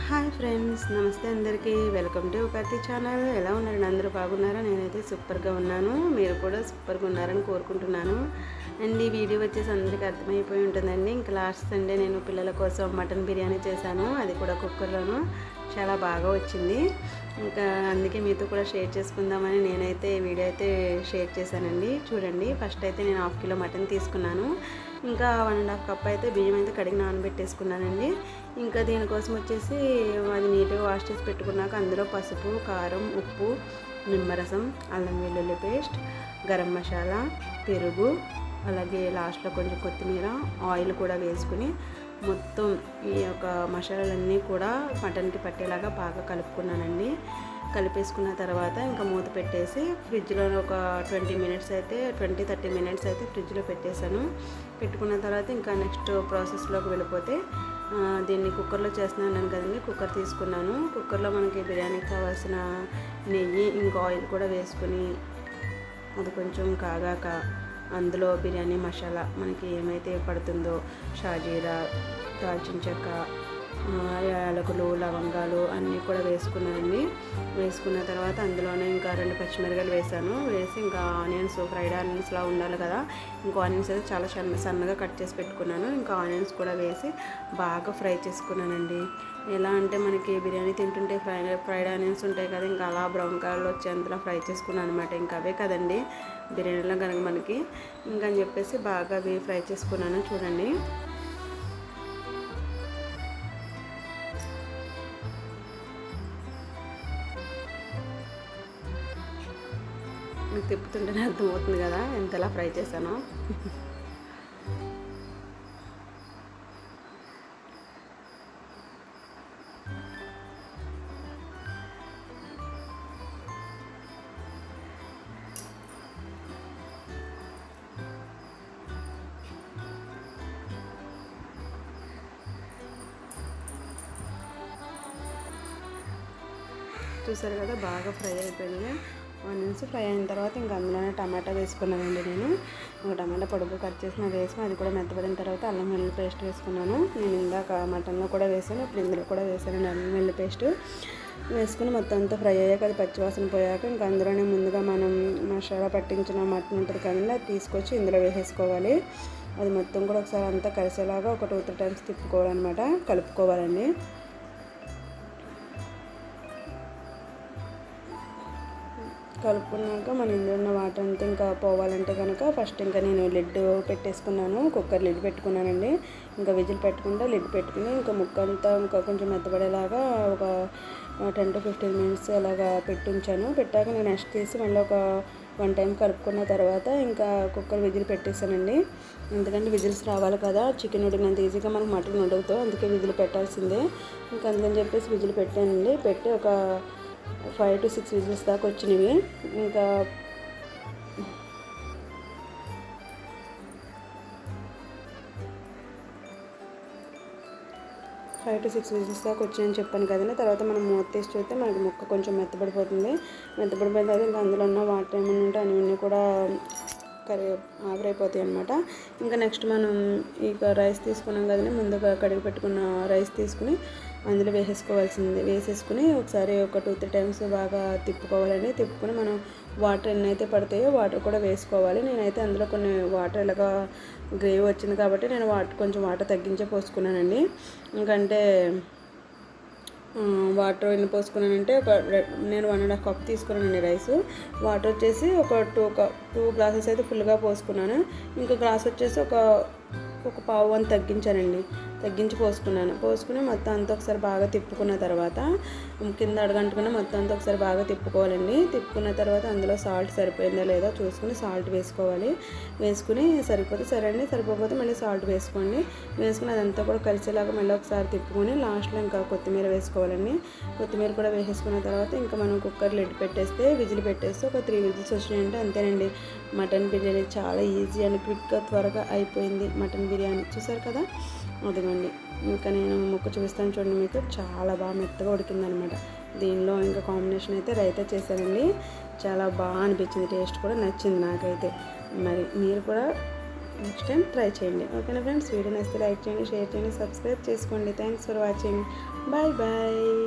Hi friends, నమస్తే అందరికీ. Welcome to ఉపాధి ఛానల్. ఎలా ఉన్నారండి? అందరూ బాగున్నారా? నేనైతే సూపర్గా ఉన్నాను. మీరు కూడా సూపర్గా ఉన్నారని కోరుకుంటున్నాను. అండ్ ఈ వీడియో వచ్చేసి అందరికీ అర్థమైపోయి ఉంటుందండి. ఇంకా లాస్ట్ సండే నేను పిల్లల కోసం మటన్ బిర్యానీ చేశాను, అది కూడా కుక్కర్లోను. చాలా బాగా వచ్చింది. ఇంకా అందుకే మీతో కూడా షేర్ చేసుకుందామని నేనైతే వీడియో అయితే షేర్ చేశానండి. చూడండి, ఫస్ట్ అయితే నేను 1/2 కిలో మటన్ తీసుకున్నాను. ఇంకా 1.5 కప్ అయితే బియ్యం అయితే కడిగి నానబెట్టేసుకున్నానండి. ఇంకా దీనికోసం వచ్చేసి అది నీట్గా వాష్ చేసి పెట్టుకున్నాక అందులో పసుపు, కారం, ఉప్పు, నిమ్మరసం, అల్లం వెల్లుల్లి పేస్ట్, గరం మసాలా, పెరుగు, అలాగే లాస్ట్లో కొంచెం కొత్తిమీర, ఆయిల్ కూడా వేసుకుని మొత్తం ఈ యొక్క మసాలాలన్నీ కూడా మటన్కి పట్టేలాగా బాగా కలుపుకున్నానండి. కలిపేసుకున్న తర్వాత ఇంకా మూత పెట్టేసి ఫ్రిడ్జ్లో ఒక 20 మినిట్స్ అయితే 20-30 మినిట్స్ అయితే ఫ్రిడ్జ్లో పెట్టేశాను. పెట్టుకున్న తర్వాత ఇంకా నెక్స్ట్ ప్రాసెస్లోకి వెళ్ళిపోతే దీన్ని కుక్కర్లో చేస్తున్నాను కదండి. కుక్కర్ తీసుకున్నాను. కుక్కర్లో మనకి బిర్యానీకి కావాల్సిన నెయ్యి ఇంకా ఆయిల్ కూడా వేసుకుని అది కొంచెం కాగాక అందులో బిర్యానీ మసాలా మనకి ఏమైతే పడుతుందో షాజీరా, దాల్చిన చెక్క, యాలకులు, లవంగాలు అన్నీ కూడా వేసుకున్నానండి. వేసుకున్న తర్వాత అందులోనే ఇంకా 2 పచ్చిమిరపకాయలు వేసాను. వేసి ఇంకా ఆనియన్స్, ఫ్రైడ్ ఆనియన్స్లా ఉండాలి కదా, ఇంకా ఆనియన్స్ అయితే చాలా సన్నగా కట్ చేసి పెట్టుకున్నాను. ఇంకా ఆనియన్స్ కూడా వేసి బాగా ఫ్రై చేసుకున్నానండి. ఎలా అంటే మనకి బిర్యానీ తింటుంటే ఫ్రైడ్ ఆనియన్స్ ఉంటాయి కదా, ఇంకా అలా బ్రౌన్ కలర్లో వచ్చేంతలా ఫ్రై చేసుకున్నాను అనమాట. ఇంకా అవే కదండి బిర్యానీలో కనుక మనకి, ఇంకా అని చెప్పేసి బాగా అవి ఫ్రై చేసుకున్నాను. చూడండి, మీకు తిప్పుతుంటేనే అర్థమవుతుంది కదా ఎంతలా ఫ్రై చేశానో. చూసారు కదా, బాగా ఫ్రై అయిపోయింది. ఆనియన్స్ ఫ్రై అయిన తర్వాత ఇంకా అందులోనే టమాటా వేసుకున్నానండి. నేను ఒక టమాటా పొడుగు కట్ చేసిన వేసుకుని అది కూడా మెత్తబడిన తర్వాత అల్లం వెల్లుల్లి పేస్ట్ వేసుకున్నాను. నేను ఇందాక మటన్లో కూడా వేసాను, ఇప్పుడు ఇందులో కూడా వేసాను అల్లం వెల్లుల్లి పేస్ట్ వేసుకుని మొత్తం అంతా ఫ్రై అయ్యాక అది పచ్చివాసన పోయాక ఇంకా అందులోనే ముందుగా మనం మసాలా పట్టించిన మటన్ ఉంటుంది కదండి, అది తీసుకొచ్చి ఇందులో వేసేసుకోవాలి. అది మొత్తం కూడా ఒకసారి అంతా కలిసేలాగా ఒక 2-3 టైమ్స్ తిప్పుకోవాలన్నమాట, కలుపుకోవాలండి. కలుపుకున్నాక మన ఇందులో ఉన్న వాటర్ అంతా ఇంకా పోవాలంటే కనుక ఫస్ట్ ఇంకా నేను లిడ్ పెట్టేసుకున్నాను. కుక్కర్ లిడ్ పెట్టుకున్నానండి. ఇంకా విజిల్ పెట్టుకుంటే లిడ్ పెట్టుకుని ఇంకా ముక్క అంతా ఇంకా కొంచెం మెత్తబడేలాగా ఒక 10-15 మినిట్స్ అలాగా పెట్టి ఉంచాను. పెట్టాక నేను నెక్స్ట్ తీసి మళ్ళీ ఒక 1 టైం కలుపుకున్న తర్వాత ఇంకా కుక్కర్ విజిల్ పెట్టేశానండి. ఎందుకంటే విజిల్స్ రావాలి కదా, చికెన్ ఉడికినంత ఈజీగా మనకు మటన్ ఉడుకుతాం, అందుకే విజిల్ పెట్టాల్సిందే. ఇంకా అందుకని చెప్పేసి విజిల్ పెట్టానండి. పెట్టి ఒక 5-6 విజిల్స్ దాకా వచ్చినవి. ఇంకా 5-6 విజిల్స్ దాకా వచ్చినాయని చెప్పాను కదండి. తర్వాత మనం మూత తీసి చూస్తే మనకి ముక్క కొంచెం మెత్తబడిపోతుంది. మెత్తబడిపోయిన తర్వాత ఇంకా అందులో ఉన్న వాటర్ ఏమైనా ఉంటే అన్నీ కూడా ఆవిరైపోతాయి అన్నమాట. ఇంకా నెక్స్ట్ మనం ఇక రైస్ తీసుకున్నాం కదండి, ముందుగా కడిగి పెట్టుకున్న రైస్ తీసుకుని అందులో వేసేసుకుని ఒకసారి ఒక 2-3 టైమ్స్ బాగా తిప్పుకోవాలండి. తిప్పుకొని మనం వాటర్ ఎన్నైతే పడతాయో వాటర్ కూడా వేసుకోవాలి. నేనైతే అందులో కొన్ని వాటర్ ఇలాగా గ్రేవీ వచ్చింది కాబట్టి నేను కొంచెం వాటర్ తగ్గించే పోసుకున్నానండి. ఇంకంటే వాటర్ ఎన్ని పోసుకున్నానంటే నేను 1.5 కప్ తీసుకున్నానండి రైస్. వాటర్ వచ్చేసి ఒక 2 గ్లాసెస్ అయితే ఫుల్గా పోసుకున్నాను. ఇంకా గ్లాస్ వచ్చేసి ఒక పావు అని తగ్గించి పోసుకుని మొత్తం అంతా ఒకసారి బాగా తిప్పుకున్న తర్వాత కింద అడగంటుకుని మొత్తం అంతా ఒకసారి బాగా తిప్పుకోవాలండి. తిప్పుకున్న తర్వాత అందులో సాల్ట్ సరిపోయిందా లేదా చూసుకుని సాల్ట్ వేసుకోవాలి. వేసుకుని సరిపోతే సరే అండి, సరిపోకపోతే మళ్ళీ సాల్ట్ వేసుకోండి. వేసుకుని అదంతా కూడా కలిసేలాగా మళ్ళీ ఒకసారి తిప్పుకొని లాస్ట్లో ఇంకా కొత్తిమీర వేసుకోవాలండి. కొత్తిమీర కూడా వేసేసుకున్న తర్వాత ఇంకా మనం కుక్కర్ లిడ్ పెట్టేస్తే విజిల్ పెట్టేస్తే ఒక 3 విజిల్స్ వచ్చినాయంటే అంతేనండి. మటన్ బిర్యానీ చాలా ఈజీ అండ్ క్విక్గా త్వరగా అయిపోయింది మటన్ బిర్యానీ. చూసారు కదా, అదిగోండి. ఇంకా నేను ముక్క చూపిస్తాను చూడండి మీకు, చాలా బాగా మెత్తగా ఉడికిందనమాట. దీనిలో ఇంకా కాంబినేషన్ అయితే రైతా చేశానండి. చాలా బాగా అనిపించింది, టేస్ట్ కూడా నచ్చింది నాకైతే. మరి మీరు కూడా నెక్స్ట్ టైం ట్రై చేయండి. ఓకేనా ఫ్రెండ్స్, వీడియో నచ్చితే లైక్ చేయండి, షేర్ చేయండి, సబ్స్క్రైబ్ చేసుకోండి. Thanks for watching. Bye bye.